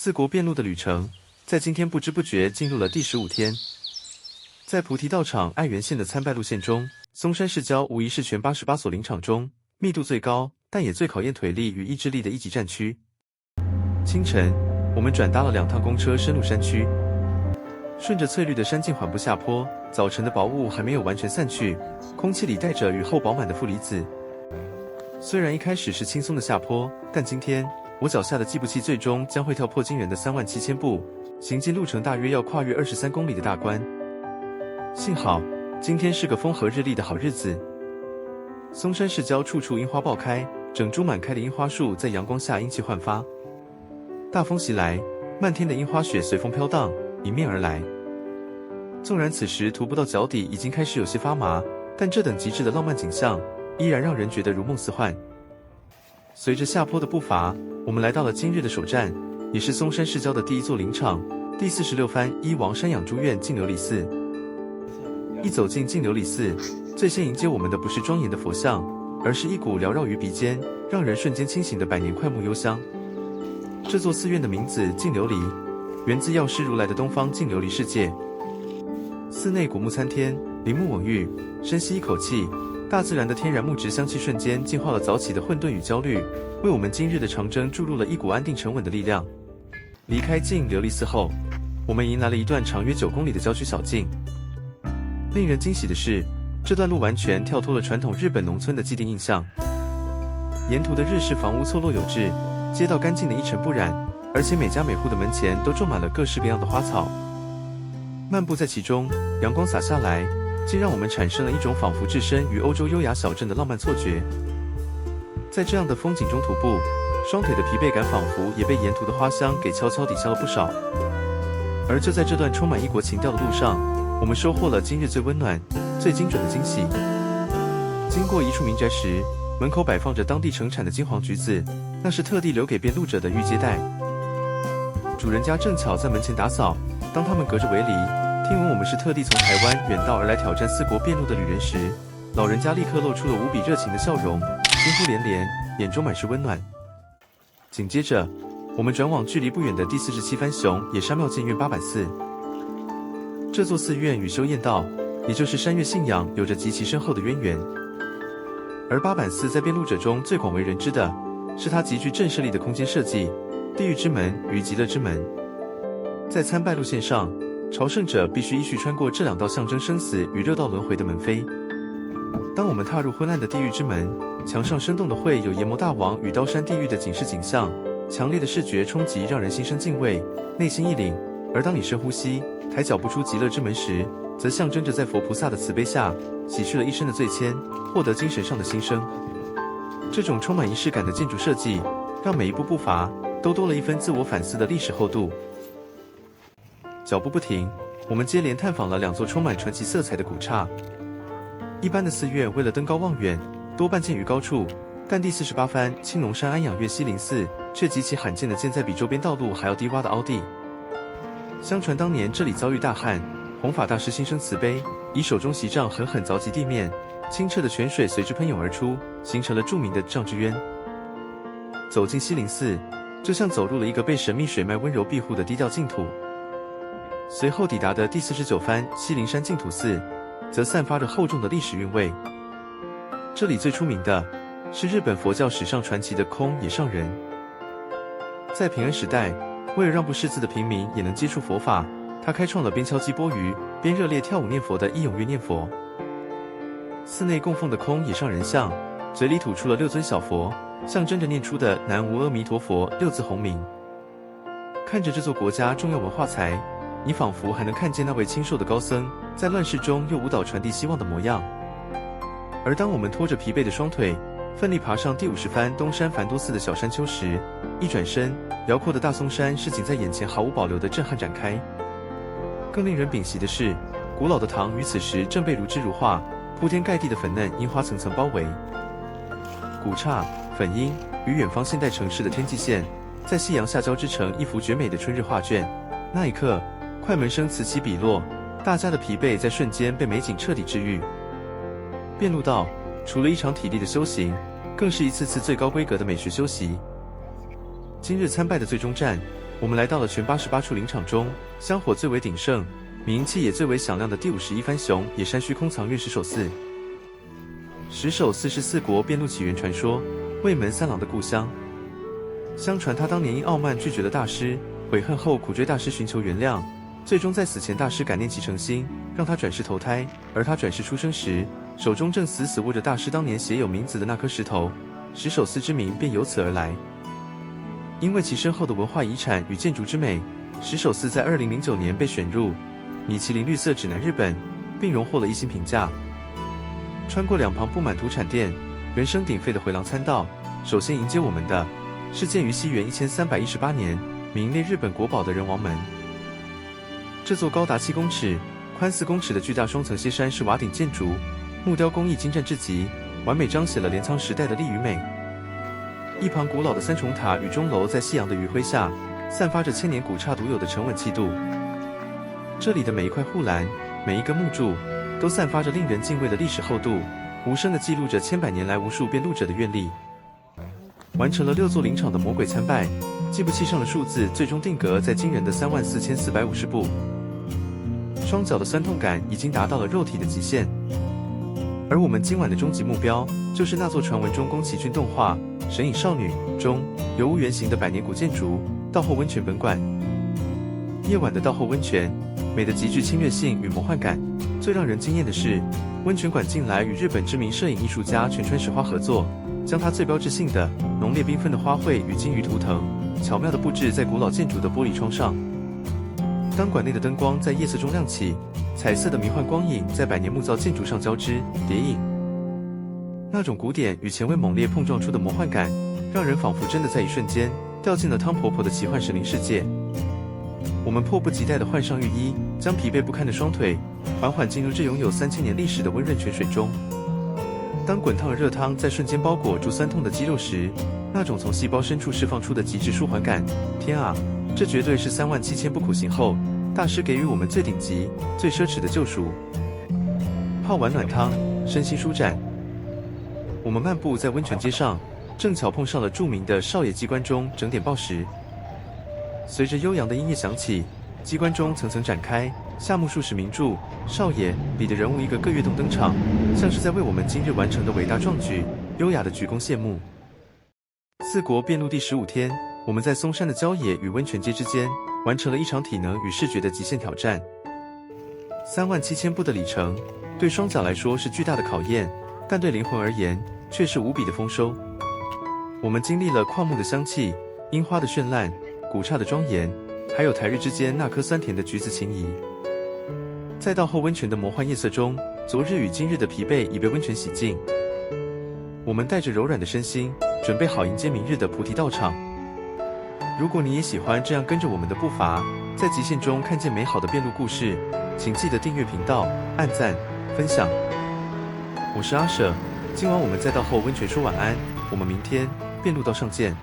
四國遍路的旅程，在今天不知不覺進入了第15天。在菩提道場愛媛縣的參拜路線中，松山市郊無疑是全88所林場中密度最高，但也最考驗腿力與意志力的一級戰區。清晨，我們轉搭了2趟公車深入山區，順着翠綠的山徑緩步下坡。早晨的薄霧還沒有完全散去，空氣裡帶着雨後飽滿的負離子。雖然一開始是輕鬆的下坡，但今天我腳下的計步器最終將會跳破驚人的37000步，行進路程大約要跨越23公里的大關。幸好今天是個風和日麗的好日子，松山市郊處處櫻花爆開，整株滿開的櫻花樹在陽光下英氣煥發。大風襲來，漫天的櫻花雪隨風飄蕩，迎面而來。縱然此時徒步到腳底已經開始有些發麻，但這等極致的浪漫景象依然讓人覺得如夢似幻。隨着下坡的步伐，我們來到了今日的首站，也是松山市郊的第一座林場——第46番依王山養豬院淨琉璃寺。一走進淨琉璃寺，最先迎接我們的不是莊嚴的佛像，而是一股繚繞於鼻尖，讓人瞬間清醒的百年檜木幽香。這座寺院的名字淨琉璃，源自藥師如來的東方淨琉璃世界。寺內古木參天，林木蓊鬱，深吸一口氣，大自然的天然木質香氣瞬間淨化了早起的混沌與焦慮，為我們今日的長征注入了一股安定沉穩的力量。離開淨琉璃寺後，我們迎來了一段長約9公里的郊區小徑。令人驚喜的是，這段路完全跳脫了傳統日本農村的既定印象。沿途的日式房屋錯落有致，街道乾淨的一塵不染，而且每家每戶的門前都種滿了各式各樣的花草。漫步在其中，陽光灑下來，竟讓我們產生了一種仿佛置身於歐洲優雅小鎮的浪漫錯覺。在這樣的風景中徒步，雙腿的疲憊感仿佛也被沿途的花香給悄悄抵消了不少。而就在這段充滿異國情調的路上，我們收穫了今日最溫暖、最精準的驚喜。經過一處民宅時，門口擺放着當地盛產的金黃橘子，那是特地留給遍路者的預接待。主人家正巧在門前打掃，當他們隔着圍籬聽聞我們是特地從台灣遠道而來挑戰四國遍路的旅人時，老人家立刻露出了無比熱情的笑容，驚呼連連，眼中滿是溫暖。緊接着，我們轉往距離不遠的第47番熊野山廟見院八坂寺。這座寺院與修驗道，也就是山岳信仰，有着極其深厚的淵源。而八坂寺在遍路者中最廣為人知的，是它極具震懾力的空間設計——地獄之門與極樂之門。在參拜路線上，朝聖者必須依序穿過這2道象徵生死與六道輪迴的門扉。當我們踏入昏暗的地獄之門，牆上生動的繪有閻魔大王與刀山地獄的警示景象，強烈的視覺衝擊讓人心生敬畏，內心一凛。而當你深呼吸，抬腳步出極樂之門時，則象徵着在佛菩薩的慈悲下，洗去了一生的罪愆，獲得精神上的新生。這種充滿儀式感的建築設計，讓每一步步伐都多了一分自我反思的歷史厚度。腳步不停，我們接連探訪了2座充滿傳奇色彩的古剎。一般的寺院為了登高望遠，多半建於高處，但第48番青龍山安養院西林寺卻極其罕見地建在比周邊道路還要低窪的凹地。相傳當年這裡遭遇大旱，弘法大師心生慈悲，以手中錫杖狠狠鑿擊地面，清澈的泉水隨之噴湧而出，形成了著名的杖之淵。走進西林寺，就像走入了一個被神秘水脈溫柔庇護的低調淨土。隨後抵達的第49番西林山淨土寺，則散發着厚重的歷史韻味。這裡最出名的是日本佛教史上傳奇的空野上人。在平安時代，為了讓不識字的平民也能接觸佛法，他開創了邊敲擊缽盂邊熱烈跳舞念佛的義踴躍念佛。寺內供奉的空野上人像，嘴裡吐出了6尊小佛，象徵着念出的南無阿彌陀佛6字洪名。看着這座國家重要文化財，你仿佛還能看見那位清瘦的高僧在亂世中用舞蹈傳遞希望的模樣。而當我們拖着疲憊的雙腿，奮力爬上第50番東山梵多寺的小山丘時，一轉身，遼闊的大松山市景在眼前毫無保留的震撼展開。更令人屏息的是，古老的塘於此時正被如織如畫、鋪天蓋地的粉嫩櫻花層層包圍。古剎、粉櫻與遠方現代城市的天際線，在夕陽下交織成一幅絕美的春日畫卷。那一刻，快門聲此起彼落，大家的疲憊在瞬間被美景徹底治癒。遍路道除了一場體力的修行，更是一次次最高規格的美學修習。今日參拜的最終站，我們來到了全88處林場中香火最為鼎盛、名氣也最為響亮的第51番熊野山虛空藏院石首寺。石首寺是四國遍路起源傳說衛門三郎的故鄉。相傳他當年因傲慢拒絕了大師，悔恨後苦追大師尋求原諒，最終在死前大師感念其誠心，讓他轉世投胎。而他轉世出生時，手中正死死握着大師當年寫有名字的那顆石頭，石首寺之名便由此而來。因為其深厚的文化遺產與建築之美，石首寺在2009年被選入米其林綠色指南日本，並榮獲了1星評價。穿過兩旁布滿土產店、人聲鼎沸的回廊參道，首先迎接我們的是建於西元1318年、名列日本國寶的仁王門。這座高達7公尺、寬4公尺的巨大雙層歇山式瓦頂建築，木雕工藝精湛至極，完美彰顯了鎌倉時代的力與美。一旁古老的三重塔與鐘樓在夕陽的餘暉下，散發着千年古剎獨有的沉穩氣度。這裡的每一塊護欄、每一根木柱，都散發着令人敬畏的歷史厚度，無聲地記錄着千百年來無數遍路者的願力。完成了6座林場的魔鬼參拜，計步器上的數字最終定格在驚人的34450步。雙腳的痠痛感已經達到了肉體的極限。而我們今晚的終極目標，就是那座傳聞中宮崎駿動畫《神隱少女》中由屋原型的百年古建築稻後溫泉本館。夜晚的稻後溫泉，美得極具侵略性與魔幻感。最讓人驚豔的是，溫泉館近來與日本知名攝影藝術家全川石花合作，將它最標誌性的濃烈繽紛的花卉與金魚圖騰，巧妙地布置在古老建築的玻璃窗上。當館內的燈光在夜色中亮起，彩色的迷幻光影在百年木造建築上交織疊影，那種古典與前衛猛烈碰撞出的魔幻感，讓人仿佛真的在一瞬間掉進了湯婆婆的奇幻神靈世界。我們迫不及待地換上浴衣，將疲憊不堪的雙腿緩緩進入這擁有3000年歷史的溫潤泉水中。當滾燙的熱湯在瞬間包裹住酸痛的肌肉時，那種從細胞深處釋放出的極致舒緩感，天啊，這絕對是37000步苦行後大師給予我們最頂級、最奢侈的救贖。泡完暖湯，身心舒展。我們漫步在溫泉街上，正巧碰上了著名的少野機關中整點報時。隨着悠揚的音樂響起，機關中層層展開，夏目漱石名著《少爺》裡的人物一個個躍動登場，像是在為我們今日完成的偉大壯舉優雅的鞠躬謝幕。四國遍路第15天，我們在松山的郊野與溫泉街之間，完成了一場體能與視覺的極限挑戰。37000步的里程，對雙腳來說是巨大的考驗，但對靈魂而言，卻是無比的豐收。我們經歷了曠木的香氣、櫻花的絢爛、古剎的莊嚴，還有台日之間那顆酸甜的橘子情誼。在稻後溫泉的魔幻夜色中，昨日與今日的疲憊已被溫泉洗淨。我們帶着柔軟的身心，準備好迎接明日的菩提道場。如果你也喜歡這樣跟着我們的步伐，在極限中看見美好的遍路故事，請記得訂閱頻道、按讚、分享。我是阿舍，今晚我們在稻後溫泉說晚安，我們明天遍路道上見。